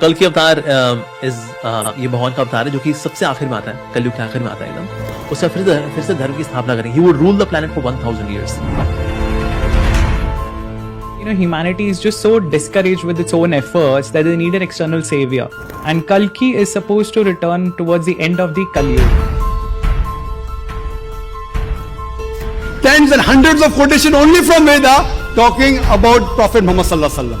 کل کی اوتار یہ بھگوان کا اوتار ہے جو کہ سب سے آخر میں آتا ہے, کلیوگ کے آخر میں آتا ہے ایک دم. اس کا پھر سے دھرم کی استھاپنا کریں. He would rule the planet for 1000 years. Humanity is just so discouraged with its own efforts that they need an external savior. And Kalki is supposed to return towards the end of the Kali Yuga. Tens and hundreds of quotations only from Veda talking about Prophet Muhammad sallallahu alaihi wasallam.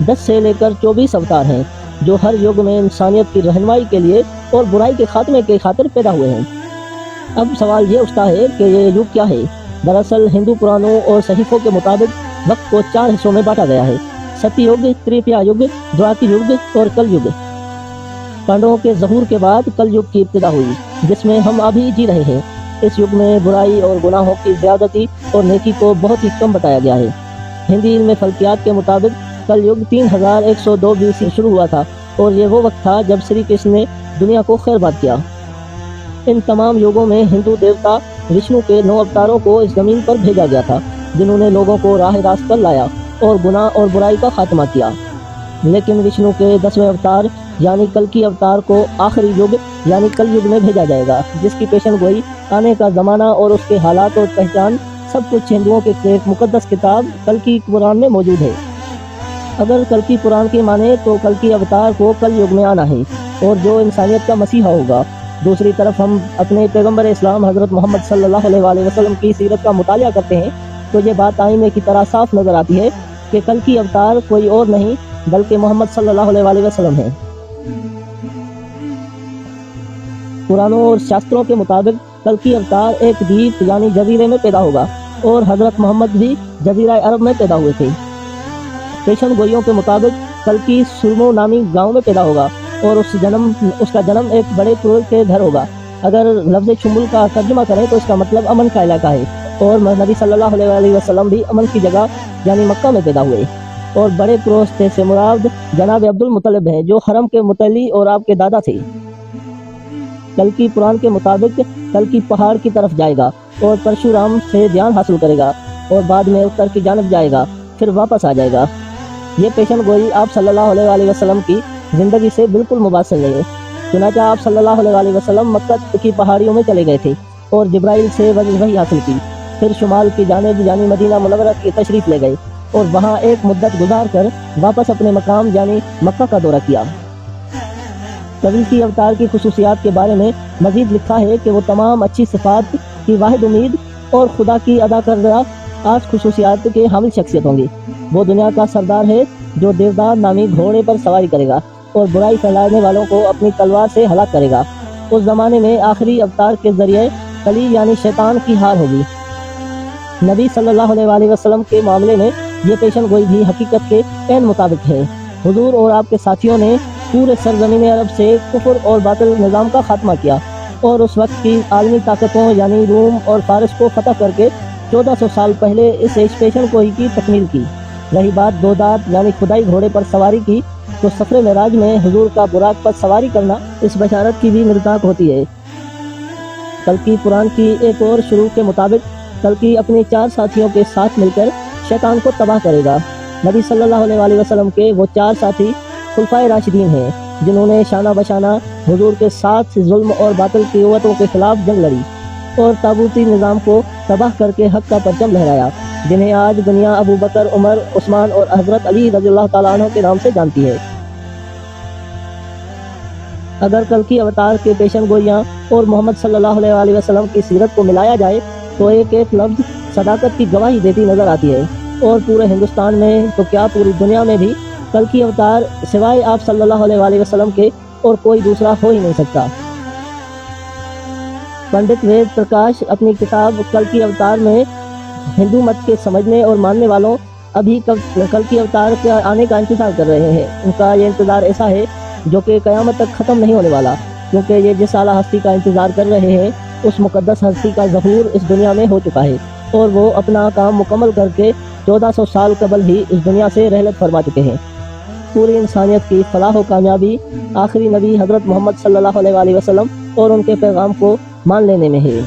10 سے لے کر 24 اوتار ہیں جو ہر یگ میں انسانیت کی رہنمائی کے لیے اور برائی کے خاتمے کے خاطر پیدا ہوئے ہیں۔ اب سوال یہ اٹھتا ہے کہ یہ یگ کیا ہے؟ دراصل ہندو پرانوں اور صحیفوں کے مطابق وقت کو 4 حصوں میں بانٹا گیا ہے: ستیہ یگ، تریتیہ یگ، دواتر یگ اور کل یگ۔ پانڈووں کے ظہور کے بعد کل یگ کی ابتدا ہوئی جس میں ہم ابھی جی رہے ہیں۔ اس یگ میں برائی اور گناہوں کی زیادتی اور نیکی کو بہت ہی کم بتایا گیا ہے۔ ہندی علم فلکیات کے مطابق کل یگ 3102 BC شروع ہوا تھا اور یہ وہ وقت تھا جب شری کرشن نے دنیا کو خیر باد کیا۔ ان تمام یوگوں میں ہندو دیوتا وشنو کے 9 اوتاروں کو اس زمین پر بھیجا گیا تھا جنہوں نے لوگوں کو راہ راست پر لایا اور گناہ اور برائی کا خاتمہ کیا۔ لیکن وشنو کے 10ویں اوتار یعنی کلکی اوتار کو آخری یگ یعنی کل یگ میں بھیجا جائے گا، جس کی پیشن گوئی، آنے کا زمانہ اور اس کے حالات اور پہچان سب کچھ ہندوؤں کے ایک مقدس کتاب کلکی پران میں موجود ہے۔ اگر کلکی پران کی مانے تو کلکی اوتار کو کل یگ میں آنا ہے اور جو انسانیت کا مسیحا ہوگا۔ دوسری طرف ہم اپنے پیغمبر اسلام حضرت محمد صلی اللہ علیہ وسلم کی سیرت کا مطالعہ کرتے ہیں تو یہ بات آئینے کی طرح صاف نظر آتی ہے کہ کلکی اوتار کوئی اور نہیں بلکہ محمد صلی اللہ علیہ وسلم ہے۔ پرانوں اور شاستروں کے مطابق کلکی اوتار ایک دیپ یعنی جزیرے میں پیدا ہوگا اور حضرت محمد بھی جزیرہ عرب میں پیدا ہوئے تھے۔ پیشن گوئیوں کے مطابق کلکی سرمو نامی گاؤں میں پیدا ہوگا اور اس کا جنم ایک بڑے پروہت کے گھر ہوگا۔ اگر لفظ چمبل کا ترجمہ کریں تو اس کا مطلب امن کا علاقہ ہے، اور نبی صلی اللہ علیہ وسلم بھی امن کی جگہ یعنی مکہ میں پیدا ہوئے۔ اور بڑے پروہت سے مراد جناب عبد المطلب ہیں جو حرم کے متولی اور آپ کے دادا تھے۔ کلکی پران کے مطابق کلکی پہاڑ کی طرف جائے گا اور پرشورام سے دھیان حاصل کرے گا اور بعد میں اتر کی جانب جائے گا، پھر واپس آ جائے گا۔ یہ پیشن گوئی آپ صلی اللہ علیہ وسلم کی زندگی سے بالکل مباشر ہے۔ چنانچہ آپ صلی اللہ علیہ وسلم مکہ کی پہاڑیوں میں چلے گئے تھے اور جبرائیل سے وحی حاصل کی، پھر شمال کی جانب یعنی مدینہ منورہ کی تشریف لے گئے اور وہاں ایک مدت گزار کر واپس اپنے مقام یعنی مکہ کا دورہ کیا۔ کلکی اوتار کی خصوصیات کے بارے میں مزید لکھا ہے کہ وہ تمام اچھی صفات کی واحد امید اور خدا کی ادا کردہ 8 خصوصیات کے حامل شخصیت ہوں گی۔ وہ دنیا کا سردار ہے جو دیودار نامی گھوڑے پر سواری کرے گا اور برائی پھیلانے والوں کو اپنی تلوار سے ہلاک کرے گا۔ اس زمانے میں آخری اوتار کے ذریعے کلی یعنی شیطان کی ہار ہوگی۔ نبی صلی اللہ علیہ وسلم کے معاملے میں یہ پیشن گوئی بھی حقیقت کے عین مطابق ہے۔ حضور اور آپ کے ساتھیوں نے پورے سرزمین عرب سے کفر اور باطل نظام کا خاتمہ کیا اور اس وقت کی عالمی طاقتوں یعنی روم اور فارس کو فتح کر کے 1400 سال پہلے اس پیشن گوئی کی تکمیل کی۔ رہی بات دو دانت یعنی خدائی گھوڑے پر سواری کی تو سفر معراج میں حضور کا براق پر سواری کرنا اس بشارت کی بھی مصداق ہوتی ہے۔ کلکی پران کی ایک اور شروع کے مطابق کلکی اپنے 4 ساتھیوں کے ساتھ مل کر شیطان کو تباہ کرے گا۔ نبی صلی اللہ علیہ وسلم کے وہ 4 ساتھی خلفائے راشدین ہیں جنہوں نے شانہ بشانہ حضور کے ساتھ ظلم اور باطل کی قوتوں کے خلاف جنگ لڑی اور تابوتی نظام کو تباہ کر کے حق کا پرچم لہرایا، جنہیں آج دنیا ابو بکر، عمر، عثمان اور حضرت علی رضی اللہ تعالیٰ عنہ کے نام سے جانتی ہے۔ اگر کلکی اوتار کے پیشن گوئیاں اور محمد صلی اللہ علیہ وسلم کی سیرت کو ملایا جائے تو ایک ایک لفظ صداقت کی گواہی دیتی نظر آتی ہے، اور پورے ہندوستان میں تو کیا پوری دنیا میں بھی کلکی اوتار سوائے آپ صلی اللہ علیہ وسلم کے اور کوئی دوسرا ہو ہی نہیں سکتا۔ پنڈت وید پرکاش اپنی کتاب کلکی اوتار میں ہندو مت کے سمجھنے اور ماننے والوں ابھی کلکی اوتار کے آنے کا انتظار کر رہے ہیں۔ ان کا یہ انتظار ایسا ہے جو کہ قیامت تک ختم نہیں ہونے والا، کیونکہ یہ جس اعلیٰ ہستی کا انتظار کر رہے ہیں اس مقدس ہستی کا ظہور اس دنیا میں ہو چکا ہے اور وہ اپنا کام مکمل کر کے 1400 سال قبل ہی اس دنیا سے رحلت فرما چکے ہیں۔ پوری انسانیت کی فلاح و کامیابی آخری نبی حضرت محمد صلی اللہ علیہ وسلم اور ان کے پیغام کو مان لینے میں ہے۔